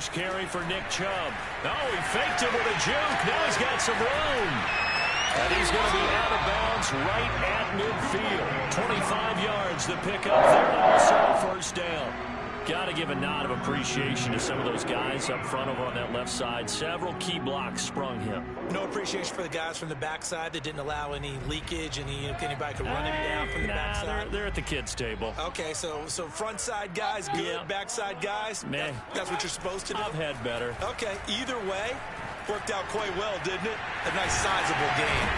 first carry for Nick Chubb. Oh, he faked it with a juke. Now he's got some room. And he's going to be out of bounds right at midfield. 25 yards to pick up there. Also a first down. Got to give a nod of appreciation to some of those guys up front over on that left side. Several key blocks sprung him. No appreciation for the guys from the backside that didn't allow any leakage, and anybody could run him down from the backside. They're at the kids' table. Okay, so front side guys good, yeah. Backside guys, meh. That's what you're supposed to do? I've had better. Okay, either way, worked out quite well, didn't it? A nice sizable gain.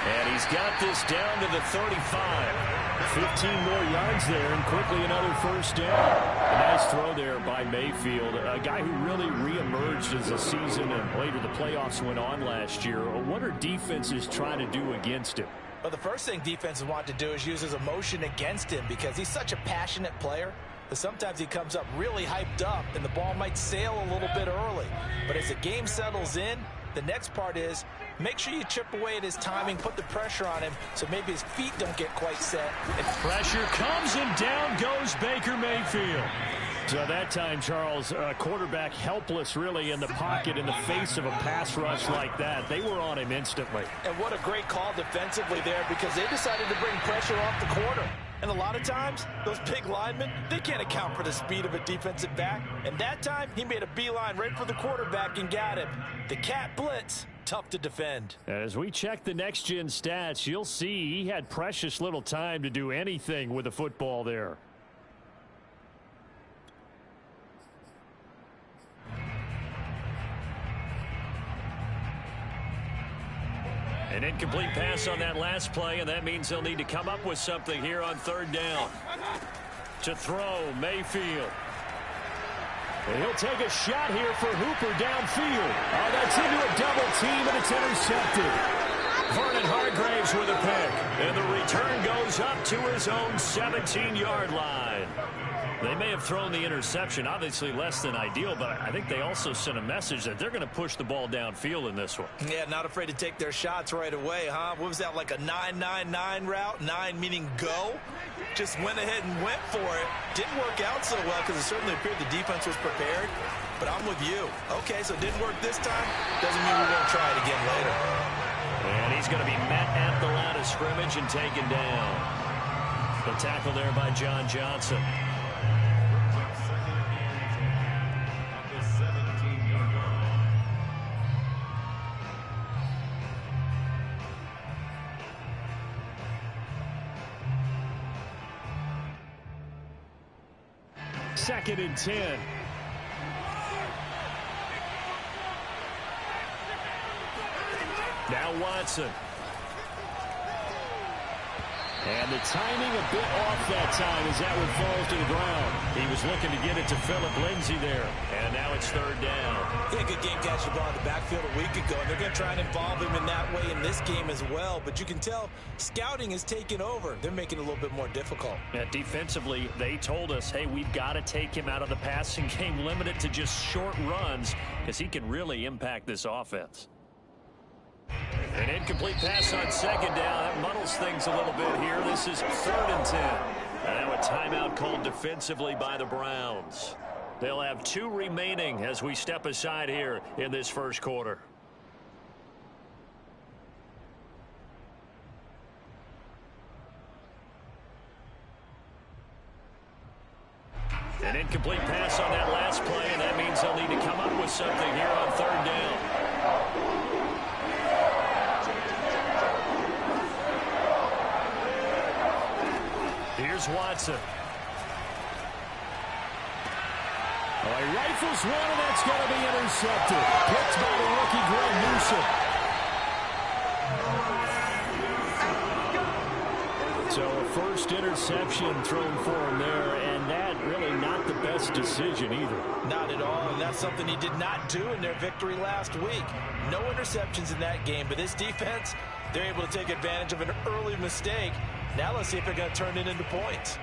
And he's got this down to the 35. 15 more yards there, and quickly another first down. A nice throw there by Mayfield, a guy who really reemerged as the season and later the playoffs went on last year. What are defenses trying to do against him? Well, the first thing defenses want to do is use his emotion against him because he's such a passionate player that sometimes he comes up really hyped up and the ball might sail a little bit early. But as the game settles in, the next part is make sure you chip away at his timing, put the pressure on him so maybe his feet don't get quite set. And pressure comes and down goes Baker Mayfield. So that time, Charles, quarterback helpless really in the pocket in the face of a pass rush like that. They were on him instantly. And what a great call defensively there because they decided to bring pressure off the corner. And a lot of times, those big linemen, they can't account for the speed of a defensive back. And that time, he made a beeline right for the quarterback and got him. The cat blitz, tough to defend. As we check the next-gen stats, you'll see he had precious little time to do anything with the football there. An incomplete pass on that last play, and that means they'll need to come up with something here on third down. To throw, Mayfield. And he'll take a shot here for Hooper downfield. Oh, that's into a double team, and it's intercepted. Vernon Hargraves with a pick, and the return goes up to his own 17-yard line. They may have thrown the interception, obviously less than ideal, but I think they also sent a message that they're going to push the ball downfield in this one. Yeah, not afraid to take their shots right away, huh? What was that, like a 9-9-9 route? 9 meaning go? Just went ahead and went for it. Didn't work out so well because it certainly appeared the defense was prepared, but I'm with you. Okay, so it didn't work this time. Doesn't mean we won't try it again later. And he's going to be met at the line of scrimmage and taken down. The tackle there by John Johnson. Second and 10. Now Watson. And the timing a bit off that time as that one falls to the ground. He was looking to get it to Phillip Lindsay there. And now it's third down. He had a good game catching the ball in the backfield a week ago, and they're going to try and involve him in that way in this game as well. But you can tell scouting has taken over. They're making it a little bit more difficult. Yeah, defensively, they told us, hey, we've got to take him out of the passing game, limit it to just short runs, because he can really impact this offense. An incomplete pass on second down. That muddles things a little bit here. This is third and 10. And now a timeout called defensively by the Browns. They'll have 2 remaining as we step aside here in this first quarter. An incomplete pass on that last play, and that means they'll need to come up with something here on third down. Here's Watson. Oh, he rifles one, and that's going to be intercepted. Picked by the rookie Greg Newsome. So a first interception thrown for him there, and that really not the best decision either. Not at all, and that's something he did not do in their victory last week. No interceptions in that game, but this defense, they're able to take advantage of an early mistake. Now let's see if they're going to turn it into points.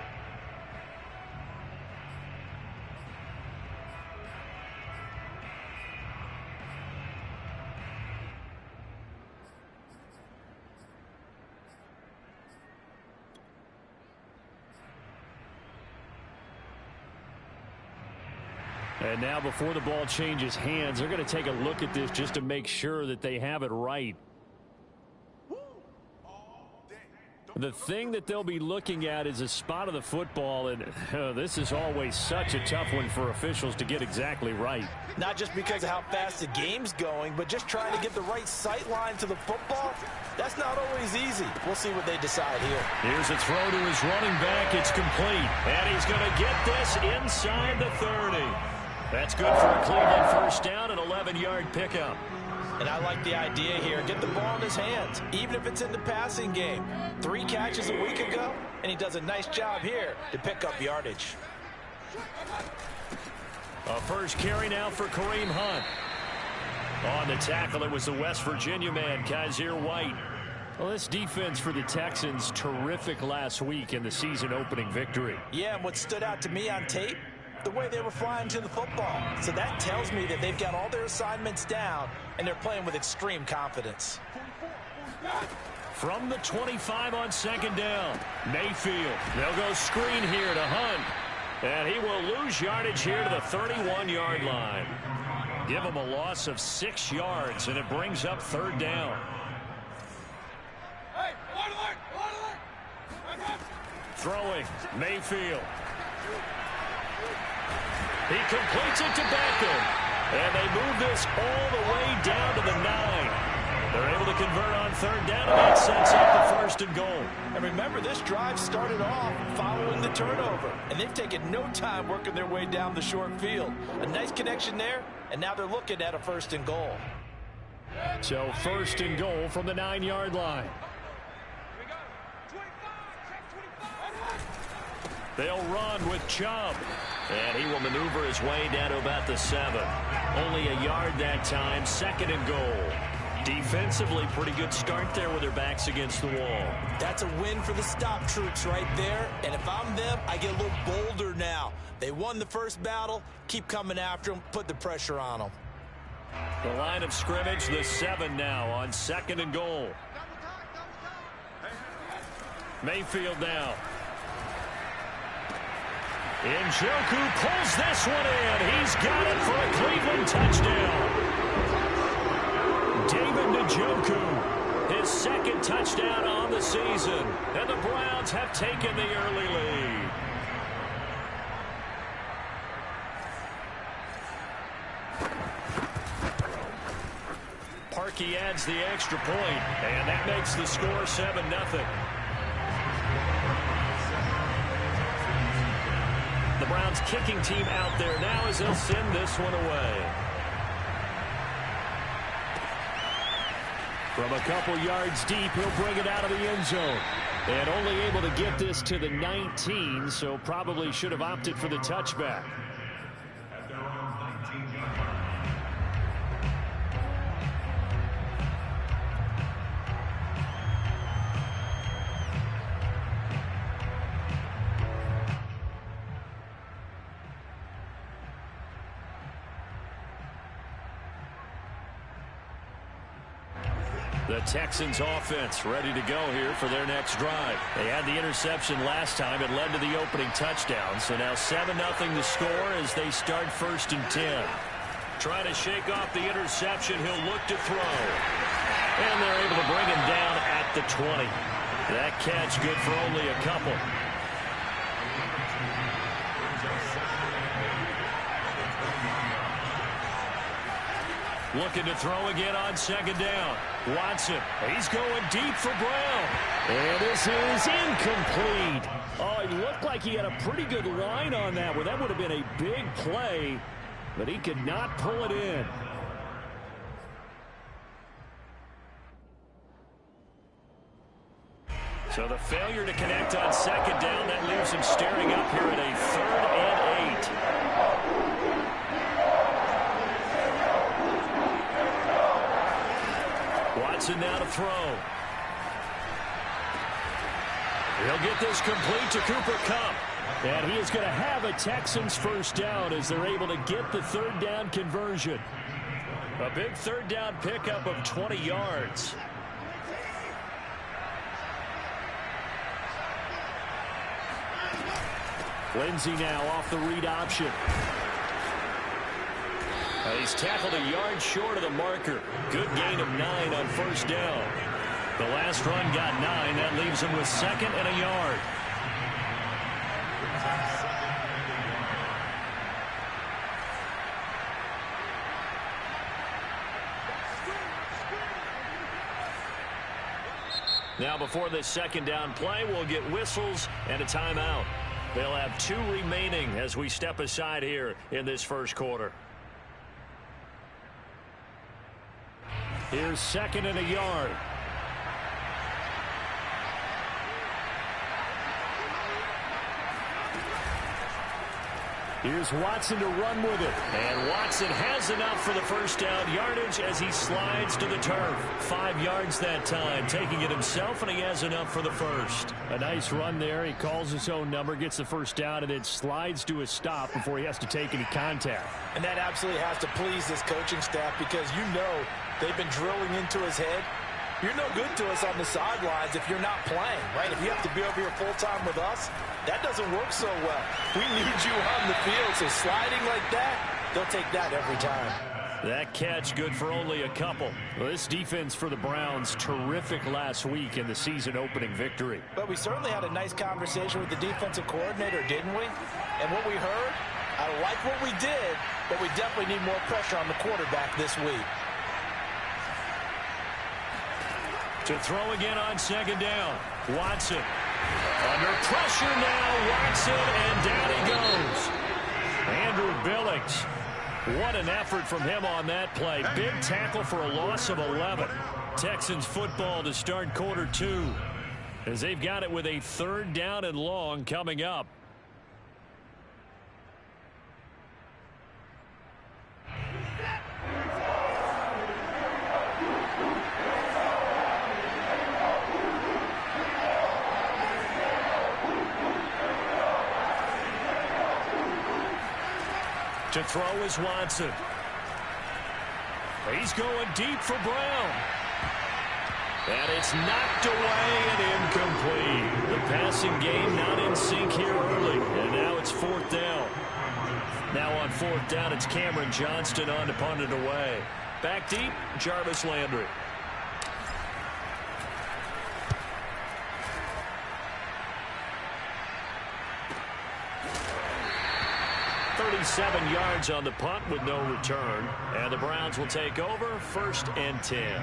And now before the ball changes hands, they're going to take a look at this just to make sure that they have it right. The thing that they'll be looking at is a spot of the football, and this is always such a tough one for officials to get exactly right. Not just because of how fast the game's going, but just trying to get the right sight line to the football. That's not always easy. We'll see what they decide here. Here's a throw to his running back. It's complete. And he's going to get this inside the 30. That's good for a Cleveland first down, an 11-yard pickup. And I like the idea here. Get the ball in his hands, even if it's in the passing game. 3 catches a week ago, and he does a nice job here to pick up yardage. A first carry now for Kareem Hunt. On the tackle, it was the West Virginia man, Kaiser White. Well, this defense for the Texans, terrific last week in the season-opening victory. Yeah, and what stood out to me on tape, the way they were flying to the football. So that tells me that they've got all their assignments down, and they're playing with extreme confidence. From the 25 on second down, Mayfield. They'll go screen here to Hunt. And he will lose yardage here to the 31-yard line. Give him a loss of 6 yards, and it brings up third down. Throwing, Mayfield. He completes it to Beckham. And they move this all the way down to the 9. They're able to convert on third down, and that sets up the first and goal. And remember, this drive started off following the turnover, and they've taken no time working their way down the short field. A nice connection there, and now they're looking at a first and goal. So first and goal from the 9-yard line. They'll run with Chubb. And he will maneuver his way down to about the 7. Only a yard that time, second and goal. Defensively, pretty good start there with their backs against the wall. That's a win for the stop troops right there. And if I'm them, I get a little bolder now. They won the first battle. Keep coming after them. Put the pressure on them. The line of scrimmage, the 7 now on second and goal. Mayfield now. Njoku pulls this one in. He's got it for a Cleveland touchdown. David Njoku, his second touchdown on the season. And the Browns have taken the early lead. Parkey adds the extra point, and that makes the score 7-0. The Browns kicking team out there now as they'll send this one away. From a couple yards deep, he'll bring it out of the end zone. And only able to get this to the 19, so probably should have opted for the touchback. The Texans offense ready to go here for their next drive. They had the interception last time. It led to the opening touchdown. So now 7-0 to score as they start first and 10. Trying to shake off the interception. He'll look to throw. And they're able to bring him down at the 20. That catch good for only a couple. Looking to throw again on second down. Watson, he's going deep for Brown. And this is incomplete. Oh, it looked like he had a pretty good line on that one. That would have been a big play, but he could not pull it in. So the failure to connect on second down, that leaves him staring up here at a 3rd and 8. Watson now to throw. He'll get this complete to Cooper Kupp. And he is going to have a Texans first down as they're able to get the 3rd down conversion. A big 3rd down pickup of 20 yards. Lindsey now off the read option. He's tackled a yard short of the marker. Good gain of 9 on first down. The last run got 9. That leaves him with 2nd and a yard. Now before this 2nd down play, we'll get whistles and a timeout. They'll have 2 remaining as we step aside here in this first quarter. Here's 2nd and a yard. Here's Watson to run with it. And Watson has enough for the first down yardage as he slides to the turf. 5 yards that time, taking it himself, and he has enough for the first. A nice run there. He calls his own number, gets the first down, and then slides to a stop before he has to take any contact. And that absolutely has to please this coaching staff because you know they've been drilling into his head. You're no good to us on the sidelines if you're not playing, right? If you have to be over here full-time with us, that doesn't work so well. We need you on the field, so sliding like that, they'll take that every time. That catch good for only a couple. Well, this defense for the Browns, terrific last week in the season-opening victory. But we certainly had a nice conversation with the defensive coordinator, didn't we? And what we heard, I like what we did, but we definitely need more pressure on the quarterback this week. To throw again on 2nd down. Watson. Under pressure now. Watson, and down he goes. Andrew Billings. What an effort from him on that play. Big tackle for a loss of 11. Texans football to start quarter 2. As they've got it with a 3rd down and long coming up. To throw is Watson. He's going deep for Brown. And it's knocked away and incomplete. The passing game not in sync here early. And now it's 4th down. Now on 4th down, it's Cameron Johnston on to punt it away. Back deep, Jarvis Landry. 37 yards on the punt with no return. And the Browns will take over 1st and 10.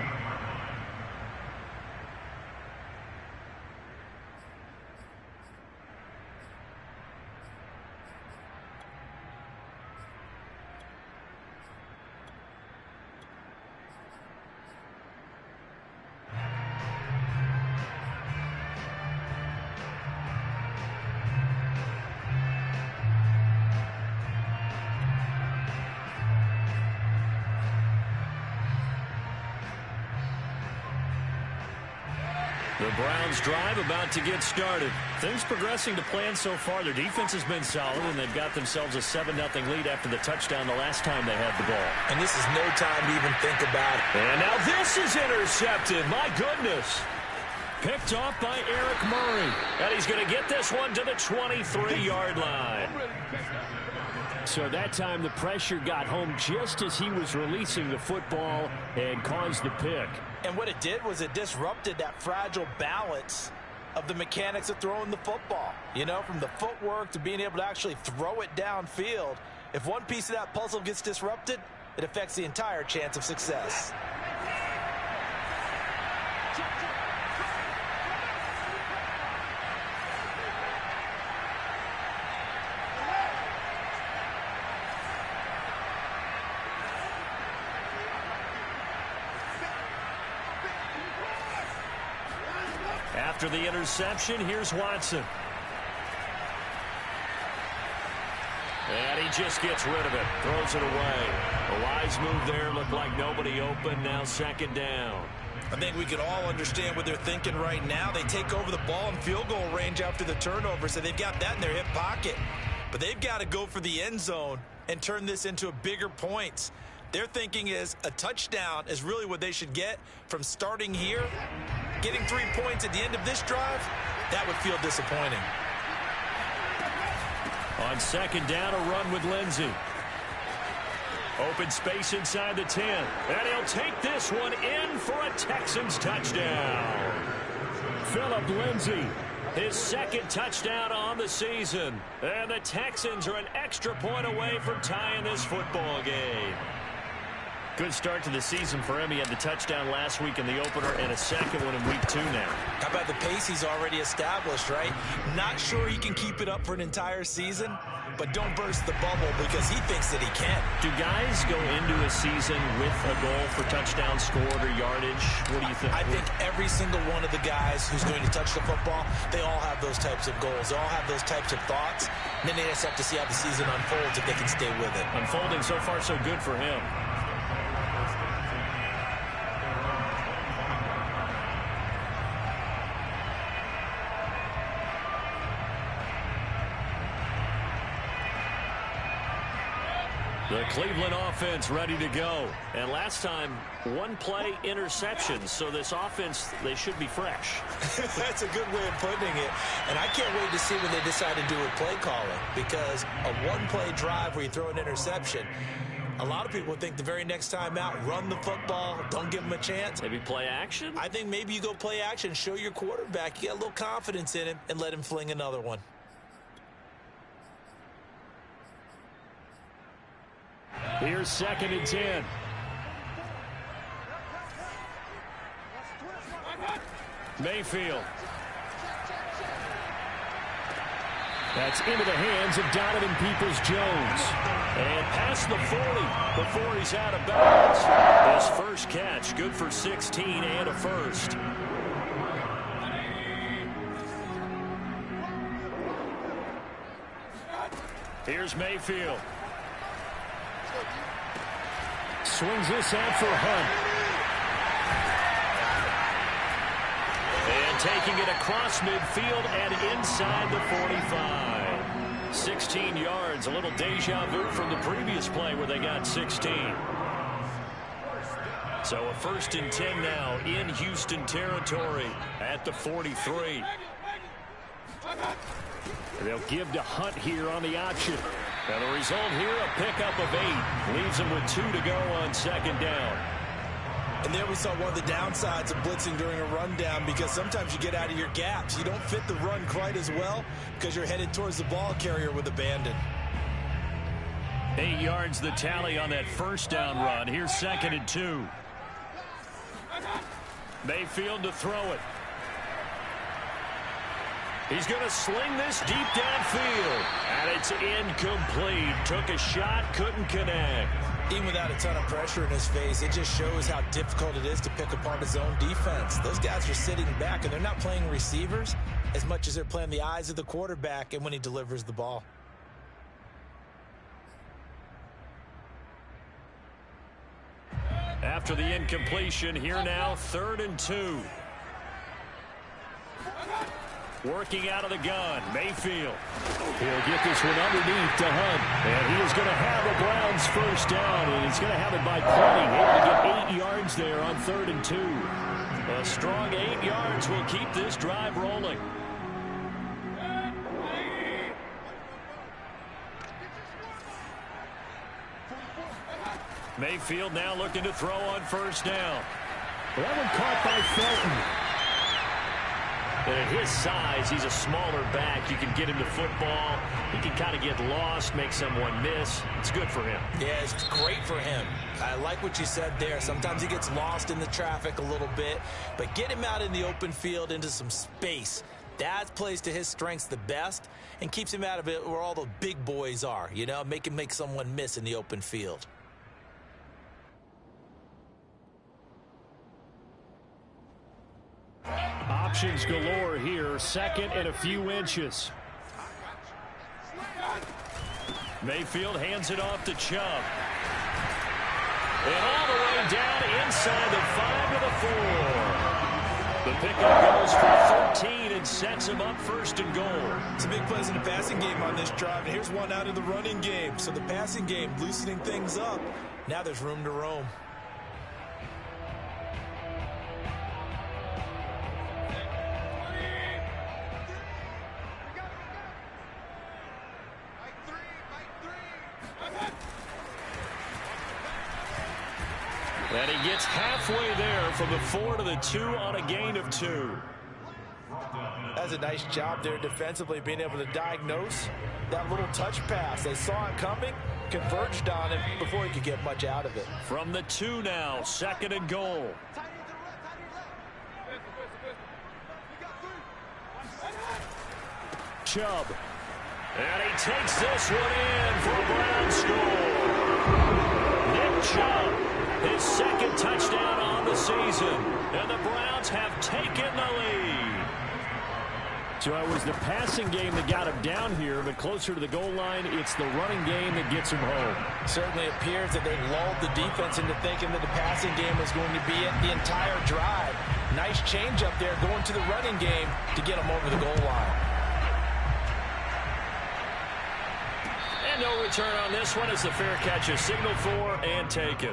The Browns drive about to get started. Things progressing to plan so far. Their defense has been solid, and they've got themselves a 7-0 lead after the touchdown the last time they had the ball. And this is no time to even think about it. And now this is intercepted. My goodness. Picked off by Eric Murray. And he's going to get this one to the 23-yard line. So that time the pressure got home just as he was releasing the football and caused the pick. And what it did was it disrupted that fragile balance of the mechanics of throwing the football. You know, from the footwork to being able to actually throw it downfield. If one piece of that puzzle gets disrupted, it affects the entire chance of success. After the interception, here's Watson. And he just gets rid of it. Throws it away. A wise move there. Looked like nobody open. Now 2nd down. I think we could all understand what they're thinking right now. They take over the ball in field goal range after the turnover, so they've got that in their hip pocket. But they've got to go for the end zone and turn this into a bigger points. Their thinking is a touchdown is really what they should get from starting here. Getting 3 points at the end of this drive, that would feel disappointing. On 2nd down, a run with Lindsey. Open space inside the 10. And he'll take this one in for a Texans touchdown. Phillip Lindsay, his second touchdown on the season. And the Texans are an extra point away from tying this football game. Good start to the season for him. He had the touchdown last week in the opener and a second one in week 2 now. How about the pace he's already established, right? Not sure he can keep it up for an entire season, but don't burst the bubble because he thinks that he can. Do guys go into a season with a goal for touchdown scored or yardage? What do you think? I think every single one of the guys who's going to touch the football, they all have those types of goals. They all have those types of thoughts. And then they just have to see how the season unfolds if they can stay with it. Unfolding so far so good for him. The Cleveland offense ready to go. And last time, one play interception. So this offense, they should be fresh. That's a good way of putting it. And I can't wait to see when they decide to do with play calling. Because a one-play drive where you throw an interception, a lot of people think the very next time out, run the football, don't give them a chance. Maybe play action? I think maybe you go play action, show your quarterback you got a little confidence in him, and let him fling another one. Here's 2nd and 10. Mayfield. That's into the hands of Donovan Peoples-Jones. And past the 40 before he's out of bounds. His first catch, good for 16 and a first. Here's Mayfield. Swings this out for Hunt. And taking it across midfield and inside the 45. 16 yards, a little deja vu from the previous play where they got 16. So a 1st and 10 now in Houston territory at the 43. And they'll give to Hunt here on the option. And the result here, a pickup of 8. Leaves him with 2 to go on 2nd down. And there we saw one of the downsides of blitzing during a rundown because sometimes you get out of your gaps. You don't fit the run quite as well because you're headed towards the ball carrier with abandon. 8 yards the tally on that 1st down run. Here's 2nd and 2. Mayfield to throw it. He's going to sling this deep downfield. And it's incomplete. Took a shot, couldn't connect. Even without a ton of pressure in his face, it just shows how difficult it is to pick apart his own defense. Those guys are sitting back, and they're not playing receivers as much as they're playing the eyes of the quarterback and when he delivers the ball. After the incompletion, here now, 3rd and 2. Working out of the gun, Mayfield. He'll get this one underneath to Hunt. And he is going to have the Browns 1st down, and he's going to have it by plenty. Able to get 8 yards there on 3rd and 2. A strong 8 yards will keep this drive rolling. Mayfield now looking to throw on 1st down. That one caught by Felton. And at his size, he's a smaller back. You can get him to football. He can kind of get lost, make someone miss. It's good for him. Yeah, it's great for him. I like what you said there. Sometimes he gets lost in the traffic a little bit. But get him out in the open field into some space. That plays to his strengths the best and keeps him out of it where all the big boys are. You know, make him make someone miss in the open field. Options galore here. 2nd and a few inches. Mayfield hands it off to Chubb. And all the way down inside the 5 to the 4. The pickup goes for 13 and sets him up 1st and goal. It's a big play in the passing game on this drive. And here's one out of the running game. So the passing game loosening things up. Now there's room to roam. And he gets halfway there from the 4 to the 2 on a gain of 2. That's a nice job there defensively, being able to diagnose that little touch pass. They saw it coming, converged on it before he could get much out of it. From the 2 now, 2nd and goal. Chubb. And he takes this one in for a Brown score. Nick Chubb, his 2nd touchdown on the season. And the Browns have taken the lead. So it was the passing game that got him down here, but closer to the goal line, it's the running game that gets him home. Certainly appears that they've lulled the defense into thinking that the passing game was going to be it the entire drive. Nice change up there going to the running game to get him over the goal line. And no return on this one as the fair catch is signaled for and taken.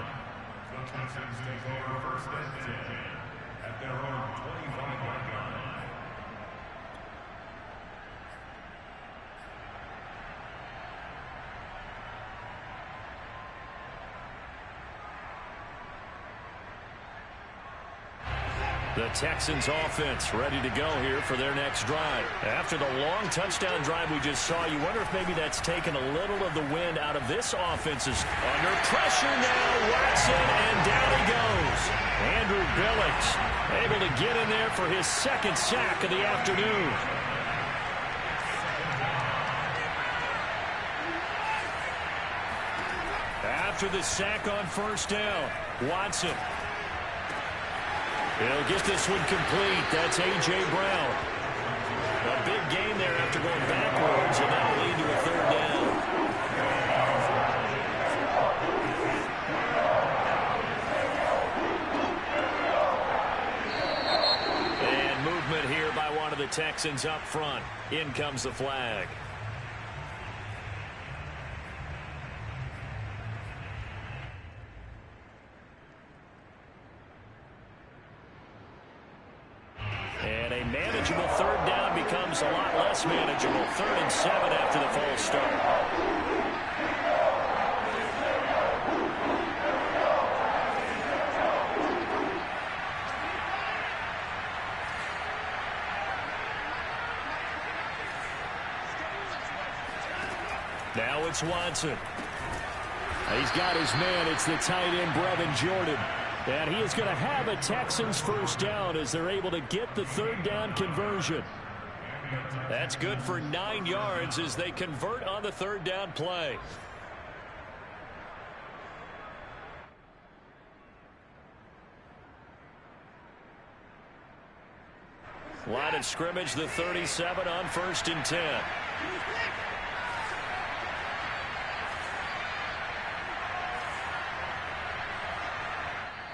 The Texans offense ready to go here for their next drive. After the long touchdown drive we just saw, you wonder if maybe that's taken a little of the wind out of this offense's under pressure now. Watson, and down he goes. Andrew Billings able to get in there for his 2nd sack of the afternoon. After the sack on 1st down, Watson. He'll get this one complete. That's A.J. Brown. A big gain there after going backwards, and that'll lead to a 3rd down. And movement here by one of the Texans up front. In comes the flag. And a manageable 3rd down becomes a lot less manageable. 3rd and 7 after the false start. Now it's Watson. He's got his man. It's the tight end, Brevin Jordan. And he is going to have a Texans 1st down as they're able to get the 3rd down conversion. That's good for 9 yards as they convert on the 3rd down play. Line of scrimmage, the 37 on 1st and 10.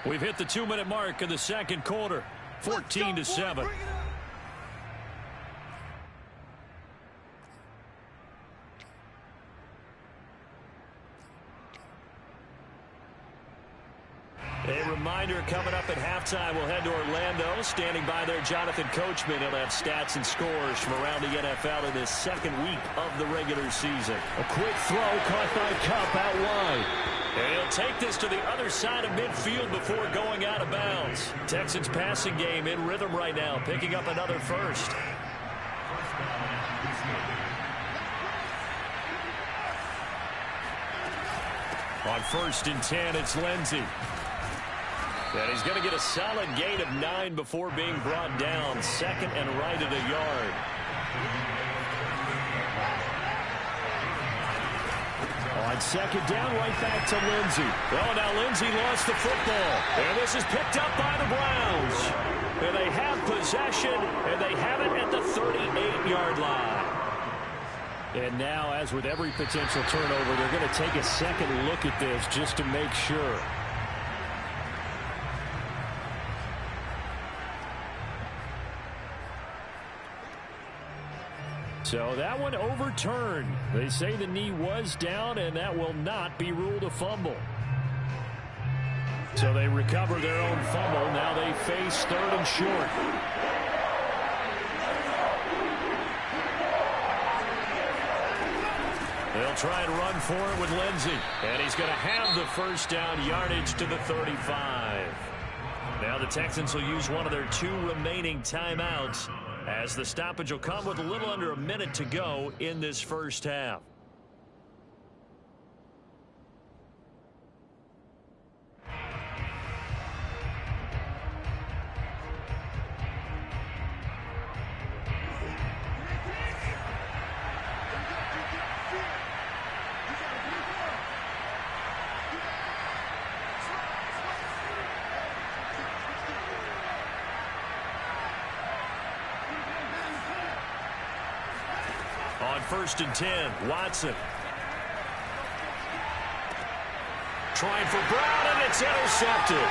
We've hit the 2-minute mark in the 2nd quarter. 14-7. A reminder coming up at halftime, we'll head to Orlando. Standing by there, Jonathan Coachman. He'll have stats and scores from around the NFL in this 2nd week of the regular season. A quick throw caught by Kupp out wide. And he'll take this to the other side of midfield before going out of bounds. Texans passing game in rhythm right now, picking up another 1st. On 1st and 10, it's Lindsey. And he's going to get a solid gain of 9 before being brought down. 2nd and right at a yard. On 2nd down, right back to Lindsey. Oh, now Lindsey lost the football. And this is picked up by the Browns. And they have possession, and they have it at the 38-yard line. And now, as with every potential turnover, they're going to take a second look at this just to make sure. So that one overturned. They say the knee was down, and that will not be ruled a fumble. So they recover their own fumble. Now they face 3rd and short. They'll try and run for it with Lindsey. And he's going to have the first down yardage to the 35. Now the Texans will use one of their 2 remaining timeouts as the stoppage will come with a little under a minute to go in this first half. On 1st and 10, Watson. Trying for Brown, and it's intercepted.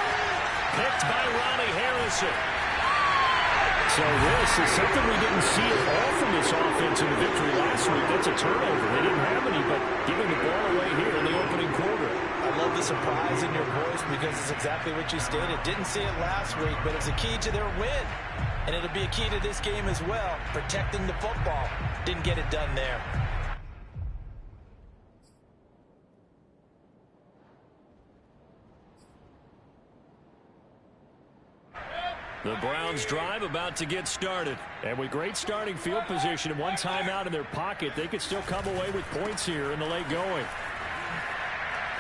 Picked by Ronnie Harrison. So this is something we didn't see at all from this offense in the victory last week. That's a turnover. They didn't have any, but giving the ball away here in the opening quarter. I love the surprise in your voice because it's exactly what you stated. Didn't see it last week, but it's a key to their win. And it'll be a key to this game as well, protecting the football. Didn't get it done there. The Browns drive about to get started. And with great starting field position and one timeout in their pocket, they could still come away with points here in the late going.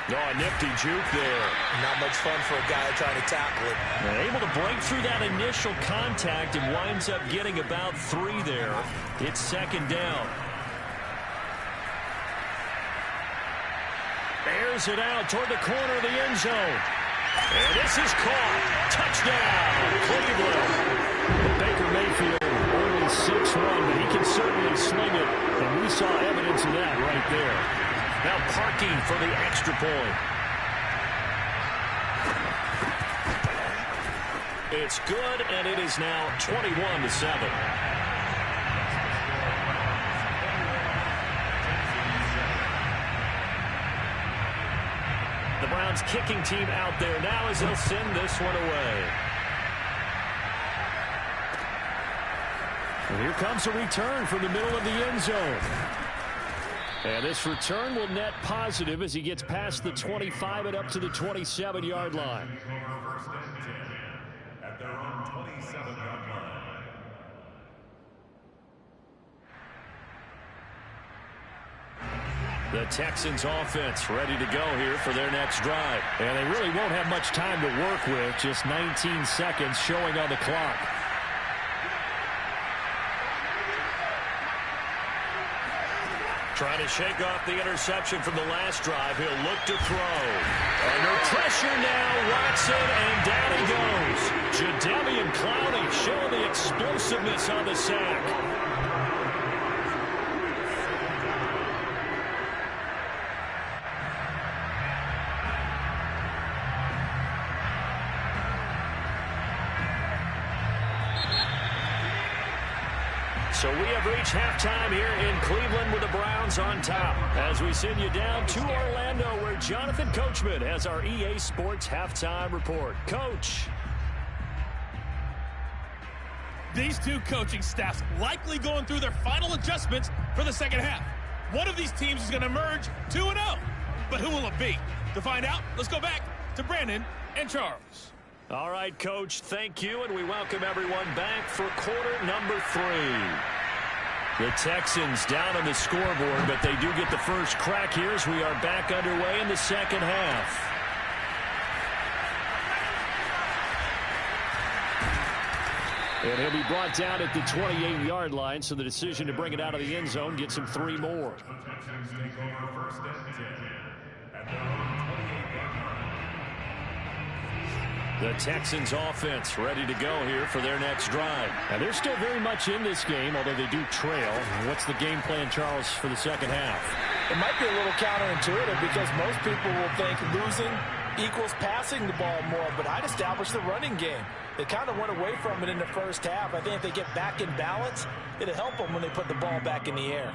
Oh, a nifty juke there. Not much fun for a guy trying to tackle it. And able to break through that initial contact and winds up getting about 3 there. It's 2nd down. Airs it out toward the corner of the end zone. And this is caught. Touchdown, Cleveland. Baker Mayfield only 6'1", but he can certainly sling it. And we saw evidence of that right there. Now parking for the extra point. It's good, and it is now 21-7. The Browns kicking team out there now as they'll send this one away. And here comes a return from the middle of the end zone. And this return will net positive as he gets past the 25 and up to the 27-yard line. At their own 27-yard line. The Texans offense ready to go here for their next drive. And they really won't have much time to work with. Just 19 seconds showing on the clock. Trying to shake off the interception from the last drive. He'll look to throw. Under pressure now, Watson, and down he goes. Jadeveon Clowney showing the explosiveness on the sack. So we have reached halftime here in Cleveland with the Browns on top. As we send you down to Orlando where Jonathan Coachman has our EA Sports halftime report. Coach. These 2 coaching staffs likely going through their final adjustments for the second half. One of these teams is going to emerge 2-0. But who will it be? To find out, let's go back to Brandon and Charles. All right, Coach, thank you, and we welcome everyone back for quarter number 3. The Texans down on the scoreboard, but they do get the first crack here as we are back underway in the second half. And he'll be brought down at the 28-yard line, so the decision to bring it out of the end zone gets him 3 more. The Texans offense ready to go here for their next drive. And they're still very much in this game, although they do trail. What's the game plan, Charles, for the second half? It might be a little counterintuitive because most people will think losing equals passing the ball more, but I'd establish the running game. They kind of went away from it in the first half. I think if they get back in balance, it'll help them when they put the ball back in the air.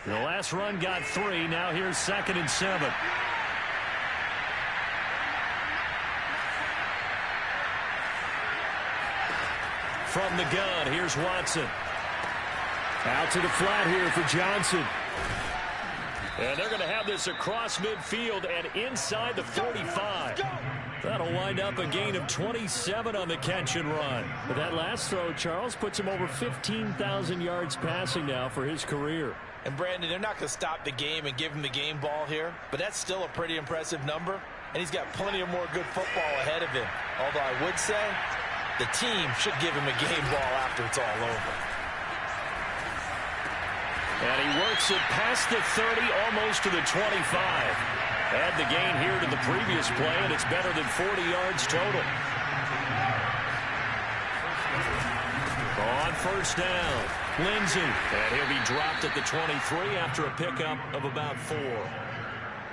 The last run got 3. Now here's 2nd and 7. From the gun, here's Watson. Out to the flat here for Johnson. And they're going to have this across midfield and inside the 45. That'll wind up a gain of 27 on the catch and run. But that last throw, Charles, puts him over 15,000 yards passing now for his career. And, Brandon, they're not going to stop the game and give him the game ball here, but that's still a pretty impressive number, and he's got plenty of more good football ahead of him. Although I would say the team should give him a game ball after it's all over. And he works it past the 30, almost to the 25. Add the gain here to the previous play, and it's better than 40 yards total. On first down, Lindsey. And he'll be dropped at the 23 after a pickup of about 4.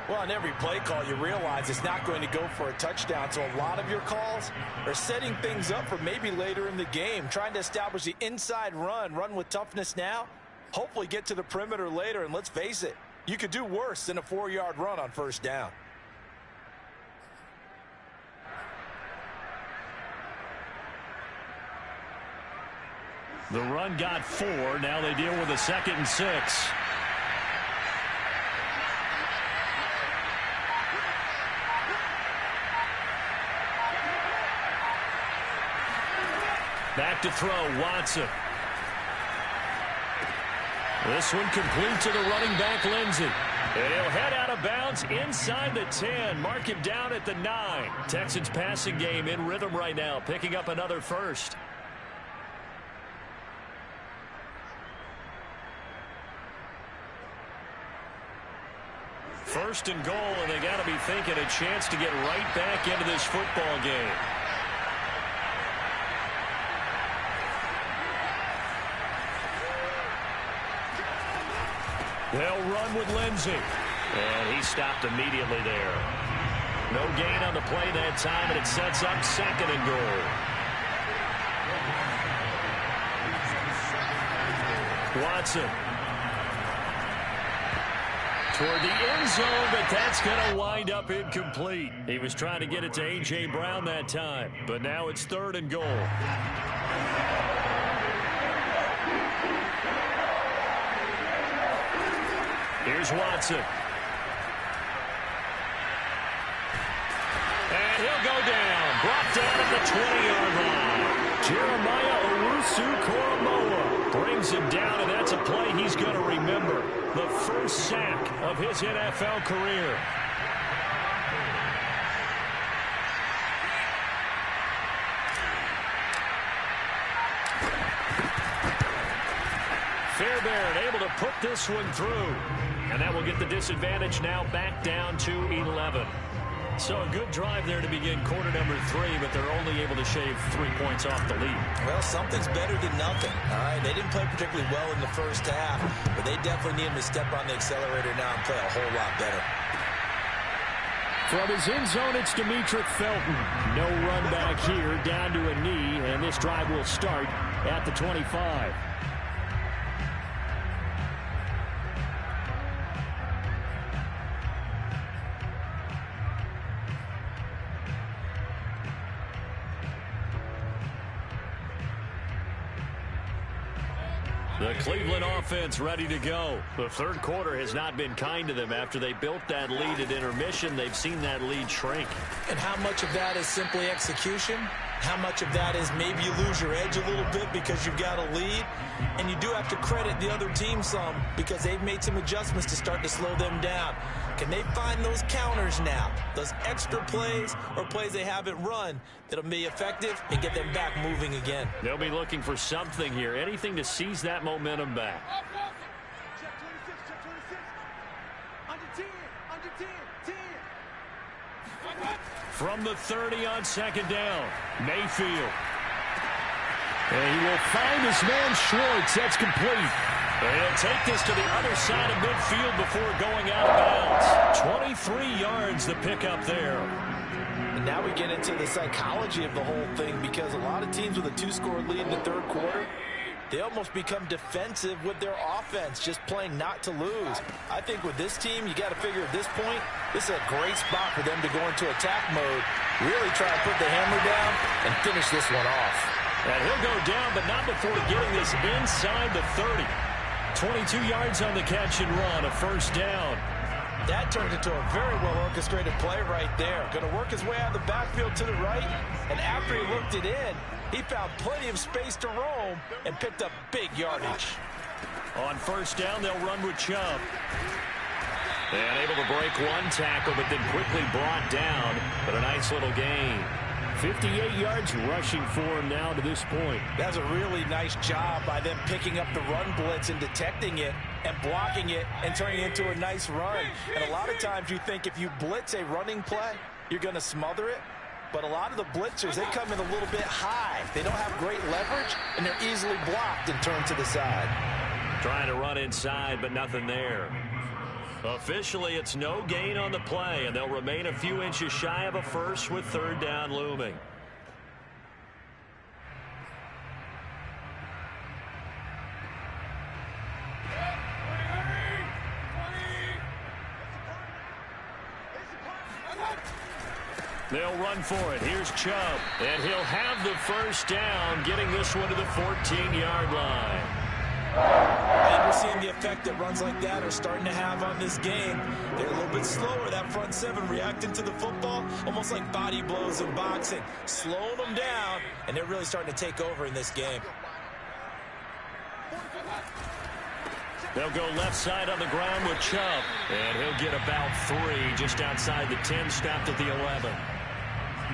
Well, on every play call, you realize it's not going to go for a touchdown, so a lot of your calls are setting things up for maybe later in the game, trying to establish the inside run with toughness now, hopefully get to the perimeter later, and let's face it, you could do worse than a 4-yard run on first down. The run got 4. Now they deal with a 2nd and 6. Back to throw, Watson. This one complete to the running back, Lindsey. And he'll head out of bounds inside the 10. Mark him down at the 9. Texans passing game in rhythm right now, picking up another first. First and goal, and they got to be thinking a chance to get right back into this football game. They'll run with Lindsey. And he stopped immediately there. No gain on the play that time, and it sets up 2nd and goal. Watson. Toward the end zone, but that's going to wind up incomplete. He was trying to get it to A.J. Brown that time, but now it's 3rd and goal. Here's Watson. And he'll go down. Brought down at the 20-yard line. Jeremiah Owusu-Koramoah brings him down, and that's a play he's going to remember. The first sack of his NFL career. Fairbairn able to put this one through. And that will get the disadvantage now back down to 11. So a good drive there to begin quarter number 3, but they're only able to shave 3 points off the lead. Well, something's better than nothing. All right, they didn't play particularly well in the first half, but they definitely need him to step on the accelerator now and play a whole lot better. From his end zone, it's Demetric Felton. No run back here, down to a knee, and this drive will start at the 25. The Cleveland offense ready to go. The third quarter has not been kind to them. After they built that lead at intermission, they've seen that lead shrink. And how much of that is simply execution? How much of that is maybe you lose your edge a little bit because you've got a lead? And you do have to credit the other team some because they've made some adjustments to start to slow them down. Can they find those counters now, those extra plays or plays they haven't run that'll be effective and get them back moving again? They'll be looking for something here, anything to seize that momentum back. From the 30 on 2nd down, Mayfield. And he will find his man Schwartz. That's complete. And he'll take this to the other side of midfield before going out of bounds. 23 yards the pickup there. And now we get into the psychology of the whole thing because a lot of teams with a 2-score lead in the third quarter, they almost become defensive with their offense, just playing not to lose. I think with this team, you got to figure at this point, this is a great spot for them to go into attack mode, really try to put the hammer down and finish this one off. And he'll go down, but not before getting this inside the 30. 22 yards on the catch and run, a first down. That turned into a very well-orchestrated play right there. Going to work his way out of the backfield to the right, and after he looked it in, he found plenty of space to roam and picked up big yardage. On first down, they'll run with Chubb. And able to break one tackle, but then quickly brought down. But a nice little gain. 58 yards rushing for him now to this point. That's a really nice job by them picking up the run blitz and detecting it and blocking it and turning it into a nice run. And a lot of times you think if you blitz a running play, you're going to smother it. But a lot of the blitzers, they come in a little bit high. They don't have great leverage, and they're easily blocked and turned to the side. Trying to run inside, but nothing there. Officially, it's no gain on the play, and they'll remain a few inches shy of a first with third down looming. They'll run for it. Here's Chubb, and he'll have the first down, getting this one to the 14-yard line. And we're seeing the effect that runs like that are starting to have on this game. They're a little bit slower, that front seven, reacting to the football, almost like body blows in boxing, slowing them down, and they're really starting to take over in this game. They'll go left side on the ground with Chubb, and he'll get about 3 just outside the 10, stopped at the 11.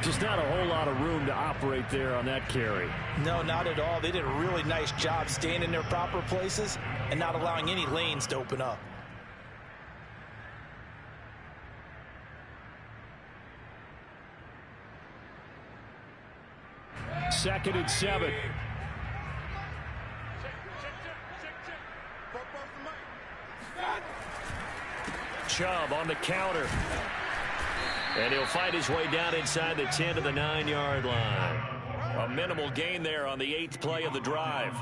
Just not a whole lot of room to operate there on that carry. No, not at all. They did a really nice job staying in their proper places and not allowing any lanes to open up. Second and 7. Chubb on the counter. And he'll fight his way down inside the 10 to the 9-yard line. A minimal gain there on the 8th play of the drive.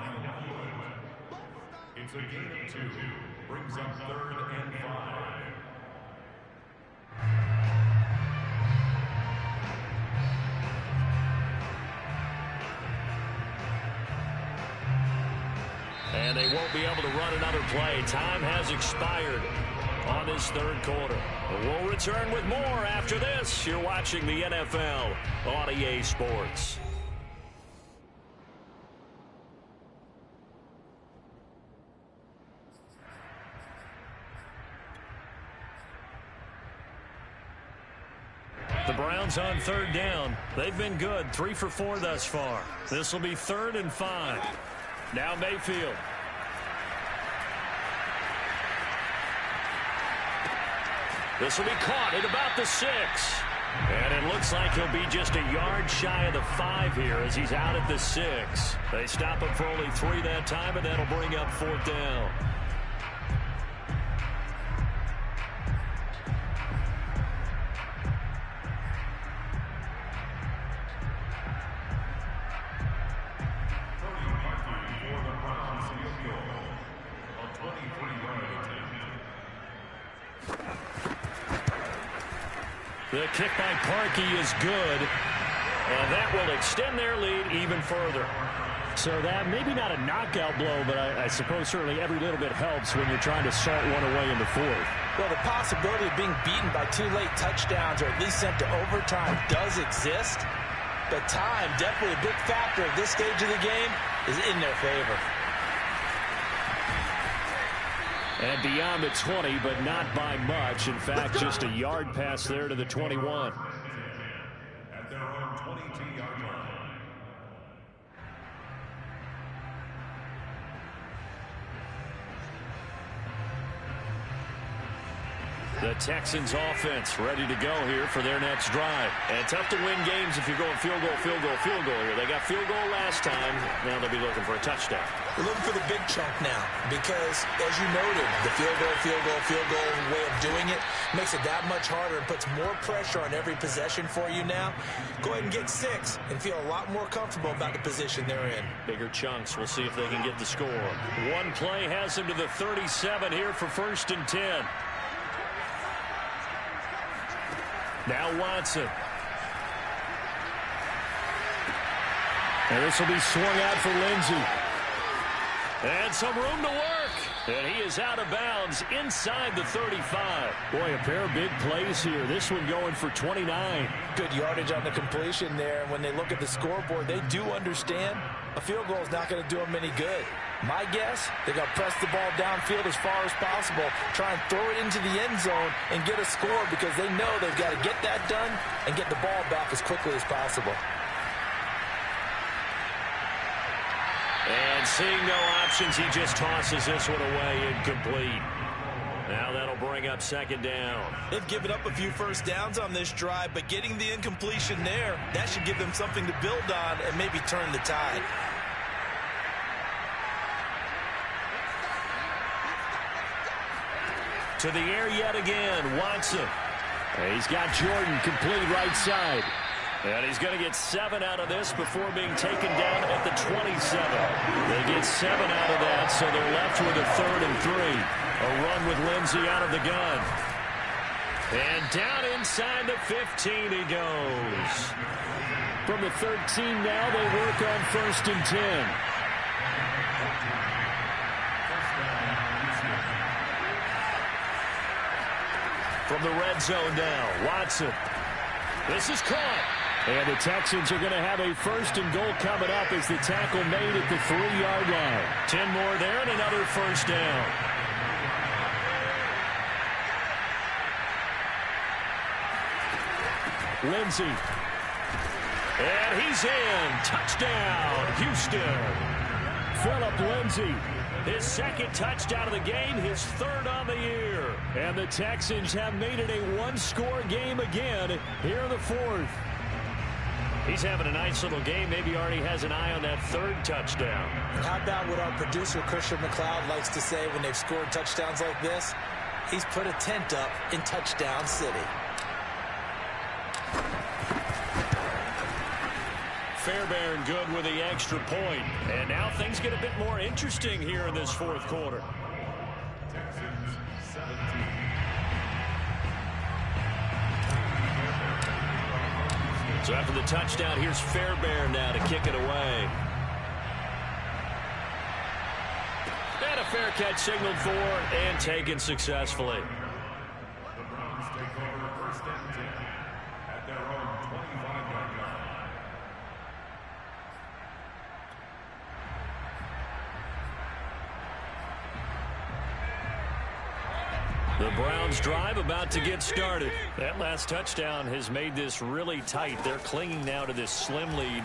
It's a gain of 2. Brings up 3rd and 5. And they won't be able to run another play. Time has expired on this third quarter. We'll return with more after this. You're watching the NFL on EA Sports. The Browns on third down. They've been good, 3 for 4 thus far. This will be 3rd and 5. Now Mayfield. This will be caught at about the 6. And it looks like he'll be just a yard shy of the 5 here as he's out at the 6. They stop him for only 3 that time, and that'll bring up 4th down. The kick by Parkey is good, and that will extend their lead even further. So that maybe not a knockout blow, but I suppose certainly every little bit helps when you're trying to salt one away in the 4th. Well, the possibility of being beaten by 2 late touchdowns or at least sent to overtime does exist, but time, definitely a big factor at this stage of the game, is in their favor. And beyond the 20, but not by much. In fact, just a yard pass there to the 21. At their own 22-yard line. The Texans offense ready to go here for their next drive. And tough to win games if you're going field goal, field goal, field goal here. They got field goal last time. Now they'll be looking for a touchdown. We're looking for the big chunk now because, as you noted, the field goal way of doing it makes it that much harder and puts more pressure on every possession for you now. Go ahead and get 6 and feel a lot more comfortable about the position they're in. Bigger chunks. We'll see if they can get the score. One play has them to the 37 here for 1st and 10. Now Watson. And this will be swung out for Lindsey. And some room to work. And he is out of bounds inside the 35. Boy, a pair of big plays here. This one going for 29. Good yardage on the completion there. And when they look at the scoreboard, they do understand a field goal is not going to do them any good. My guess, they're going to press the ball downfield as far as possible, try and throw it into the end zone and get a score because they know they've got to get that done and get the ball back as quickly as possible. And seeing no options, he just tosses this one away, incomplete. Now that'll bring up second down. They've given up a few first downs on this drive, but getting the incompletion there, that should give them something to build on and maybe turn the tide. To the air yet again, Watson. He's got Jordan complete right side. And he's going to get 7 out of this before being taken down at the 27. They get 7 out of that, so they're left with a 3rd and 3. A run with Lindsey out of the gun. And down inside the 15 he goes. From the 13 now, they work on 1st and 10. From the red zone now, Watson. This is caught. And the Texans are going to have a 1st and goal coming up as the tackle made at the 3-yard line. 10 more there and another 1st down. Lindsey. And he's in. Touchdown, Houston. Phillip Lindsey. His 2nd touchdown of the game, his 3rd on the year. And the Texans have made it a 1-score game again here in the 4th. He's having a nice little game. Maybe already has an eye on that 3rd touchdown. And how about what our producer, Christian McLeod, likes to say when they've scored touchdowns like this? He's put a tent up in Touchdown City. Fairbairn good with the extra point. And now things get a bit more interesting here in this 4th quarter. So after the touchdown, here's Fairbairn now to kick it away. And a fair catch signaled for and taken successfully. The Browns take over 1st and 10 at their own 25-yard line. The Browns drive about to get started. That last touchdown has made this really tight. They're clinging now to this slim lead.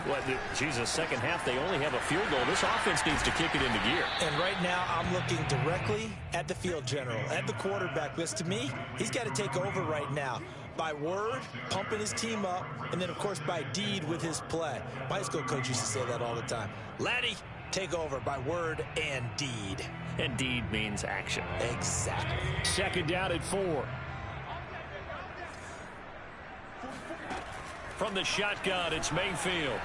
Jesus, second half, they only have a field goal. This offense needs to kick it into gear. And right now, I'm looking directly at the field general, at the quarterback. Because to me, he's got to take over right now. By word, pumping his team up, and then, of course, by deed with his play. My high school coach used to say that all the time. Laddie, take over by word and deed. And deed means action. Exactly. 2nd down at 4. From the shotgun, it's Mayfield.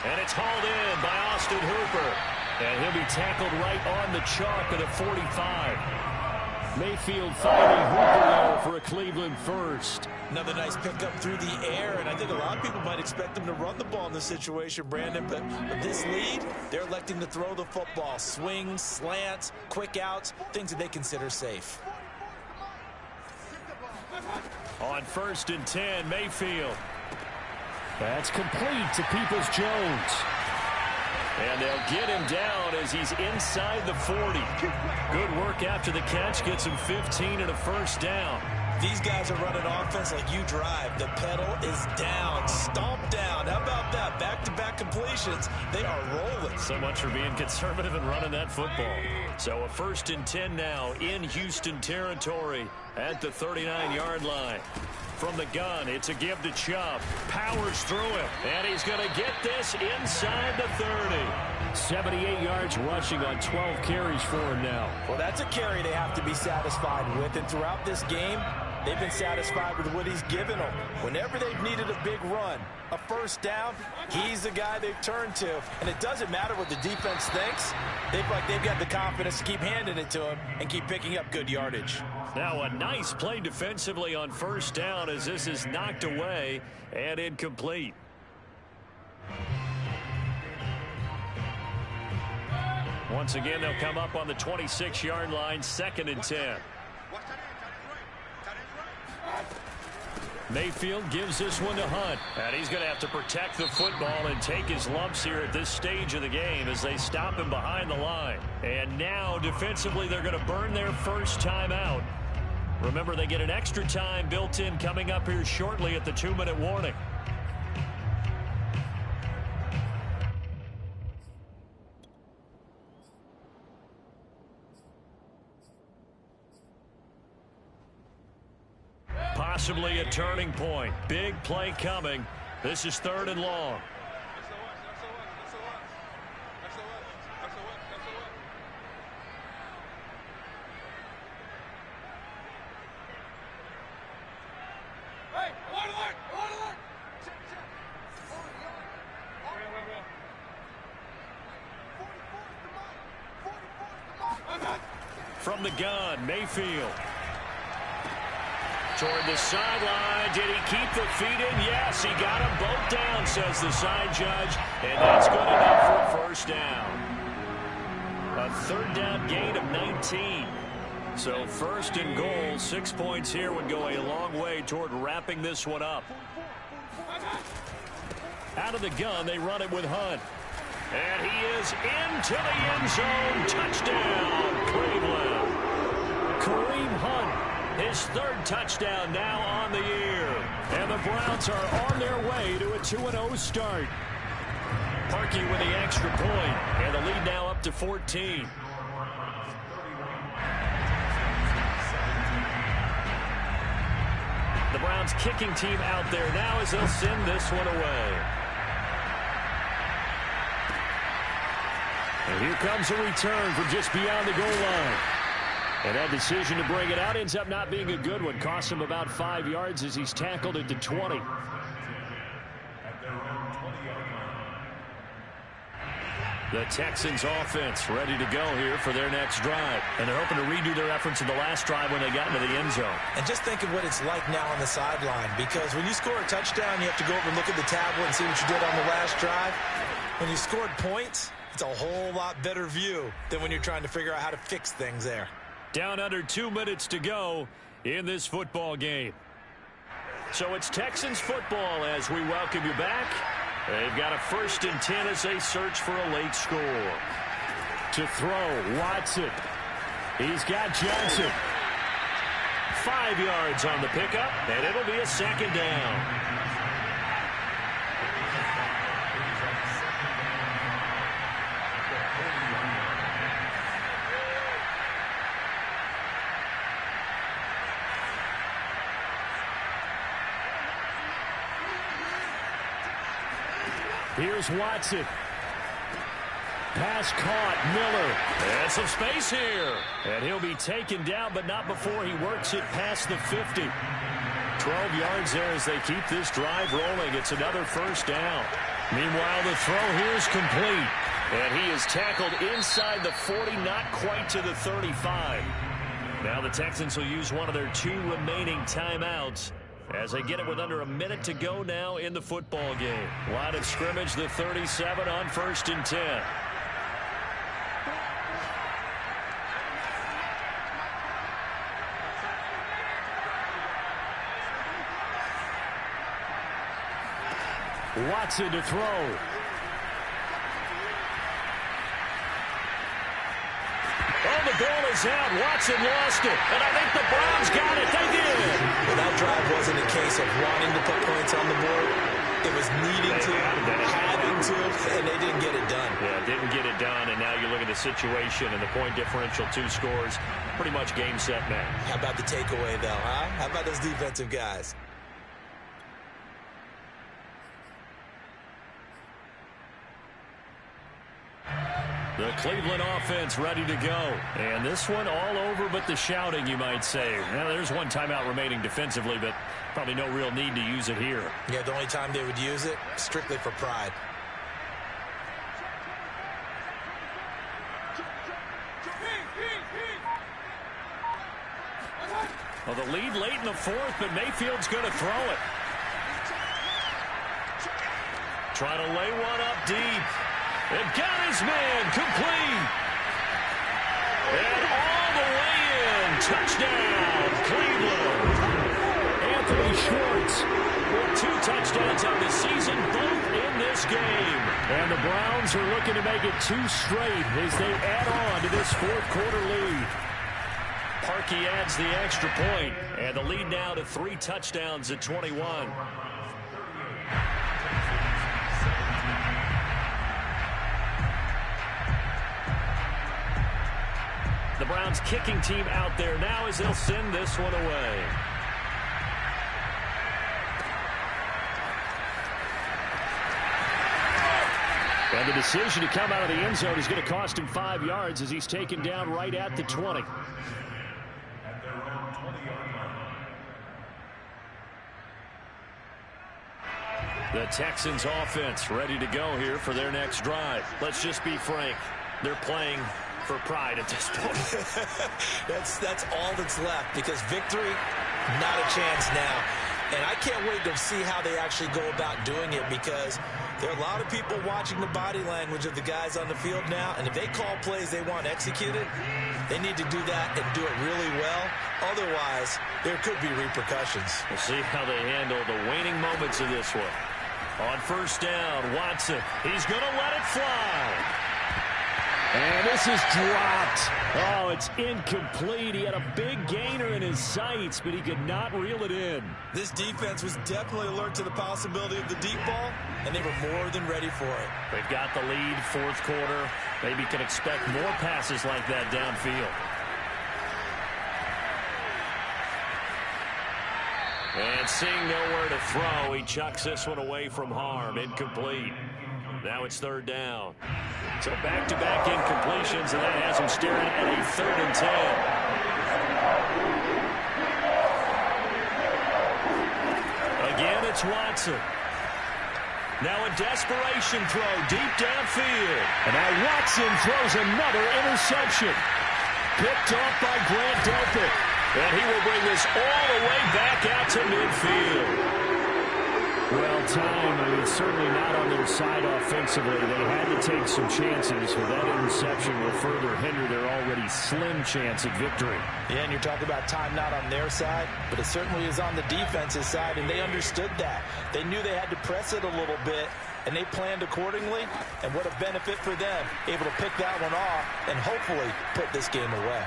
And it's hauled in by Austin Hooper. And he'll be tackled right on the chalk of the 45. Mayfield finding Hooper there for a Cleveland 1st. Another nice pickup through the air, and I think a lot of people might expect them to run the ball in this situation, Brandon, but with this lead, they're electing to throw the football. Swings, slants, quick outs, things that they consider safe. On 1st and 10, Mayfield. That's complete to Peoples-Jones. And they'll get him down as he's inside the 40. Good work after the catch. Gets him 15 and a 1st down. These guys are running offense like you drive. The pedal is down, stomp down. How about that? Back-to-back completions. They are rolling. So much for being conservative and running that football. So a 1st and 10 now in Houston territory at the 39-yard line. From the gun, it's a give to Chubb. Powers through him, and he's going to get this inside the 30. 78 yards rushing on 12 carries for him now. Well, that's a carry they have to be satisfied with, and throughout this game, they've been satisfied with what he's given them. Whenever they've needed a big run, a 1st down, he's the guy they've turned to. And it doesn't matter what the defense thinks. They've got the confidence to keep handing it to him and keep picking up good yardage. Now a nice play defensively on 1st down as this is knocked away and incomplete. Once again, they'll come up on the 26-yard line, 2nd and 10. Mayfield gives this one to Hunt. And he's going to have to protect the football and take his lumps here at this stage of the game as they stop him behind the line. And now, defensively, they're going to burn their first time out. Remember, they get an extra time built in coming up here shortly at the 2-minute warning. Possibly a turning point. Big play coming. This is 3rd and long. From the gun, Mayfield. Toward the sideline. Did he keep the feet in? Yes, he got them both down, says the side judge. And that's good enough for a first down. A 3rd down gain of 19. So 1st and goal, 6 points here would go a long way toward wrapping this one up. Out of the gun, they run it with Hunt. And he is into the end zone. Touchdown, Cleveland. Kareem Hunt. His 3rd touchdown now on the year. And the Browns are on their way to a 2-0 start. Parkey with the extra point, and the lead now up to 14. The Browns kicking team out there now as they'll send this one away. And here comes a return from just beyond the goal line. And that decision to bring it out ends up not being a good one. Costs him about 5 yards as he's tackled at the 20. The Texans offense ready to go here for their next drive. And they're hoping to redo their efforts in the last drive when they got into the end zone. And just think of what it's like now on the sideline. Because when you score a touchdown, you have to go over and look at the tablet and see what you did on the last drive. When you scored points, it's a whole lot better view than when you're trying to figure out how to fix things there. Down under 2 minutes to go in this football game. So it's Texans football as we welcome you back. They've got a 1st and 10 as they search for a late score. To throw, Watson. He's got Johnson. 5 yards on the pickup, and it'll be a 2nd down. Here's Watson. Pass caught. Miller. And some space here. And he'll be taken down, but not before he works it past the 50. 12 yards there as they keep this drive rolling. It's another 1st down. Meanwhile, the throw here is complete. And he is tackled inside the 40, not quite to the 35. Now the Texans will use one of their 2 remaining timeouts as they get it with under a minute to go now in the football game. Line of scrimmage, the 37 on 1st and 10. Watson to throw. Oh, the ball is out. Watson lost it. And I think the Browns got it. They did. Well, that drive wasn't a case of wanting to put points on the board. It was needing to, having to, and they didn't get it done. Yeah, didn't get it done, and now you look at the situation and the point differential, 2 scores, pretty much game, set, match. How about the takeaway, though, huh? How about those defensive guys? The Cleveland offense ready to go. And this one all over but the shouting, you might say. Now, there's one timeout remaining defensively, but probably no real need to use it here. Yeah, the only time they would use it, strictly for pride. Well, the lead late in the 4th, but Mayfield's going to throw it. Trying to lay one up deep. And got his man complete. And all the way in. Touchdown, Cleveland. Anthony Schwartz with 2 touchdowns on the season, both in this game. And the Browns are looking to make it 2 straight as they add on to this fourth-quarter lead. Parkey adds the extra point, and the lead now to 3 touchdowns at 21. The Browns kicking team out there now as they'll send this one away. And the decision to come out of the end zone is going to cost him 5 yards as he's taken down right at the 20. At their own 20-yard line. The Texans offense ready to go here for their next drive. Let's just be frank. They're playing for pride at this point. That's all that's left, because victory, not a chance now. And I can't wait to see how they actually go about doing it, because there are a lot of people watching the body language of the guys on the field now, and if they call plays they want executed, they need to do that and do it really well. Otherwise, there could be repercussions. We'll see how they handle the waning moments of this one. On first down, Watson. He's going to let it fly. And this is dropped. Oh, it's incomplete. He had a big gainer in his sights, but he could not reel it in. This defense was definitely alert to the possibility of the deep ball, and they were more than ready for it. They've got the lead, fourth quarter. Maybe can expect more passes like that downfield. And seeing nowhere to throw, he chucks this one away from harm. Incomplete. Now it's third down. So back-to-back incompletions, and that has him staring at a 3rd and 10. Again, it's Watson. Now a desperation throw deep downfield. And now Watson throws another interception. Picked off by Grant Delpit. And he will bring this all the way back out to midfield. Well, time, certainly not on their side offensively. They had to take some chances, but that interception will further hinder their already slim chance at victory. Yeah, and you're talking about time not on their side, but it certainly is on the defense's side, and they understood that. They knew they had to press it a little bit, and they planned accordingly, and what a benefit for them, able to pick that one off and hopefully put this game away.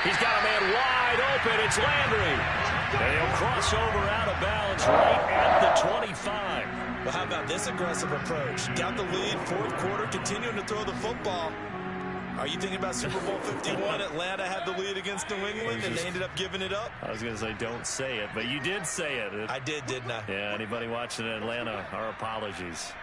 He's got a man wide open. It's Landry. And he'll cross over out of bounds right at the 25. Well, how about this aggressive approach? Got the lead, fourth quarter, continuing to throw the football. Are you thinking about Super Bowl 51? Atlanta had the lead against New England, and they ended up giving it up? I was going to say don't say it, but you did say it. I did, didn't I? Yeah, anybody watching in Atlanta, our apologies.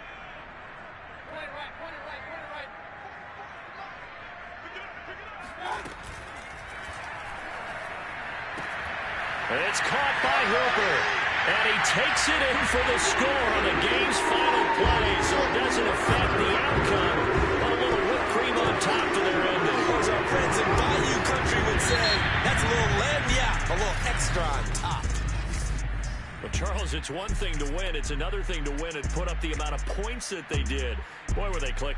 It's caught by Hooper, and he takes it in for the score on the game's final play, so it doesn't affect the outcome, but a little whipped cream on top to their ending. As our friends in Bayou Country would say, that's a little lagniappe, a little extra on top. But, Charles, it's one thing to win. It's another thing to win and put up the amount of points that they did. Boy, were they clicking.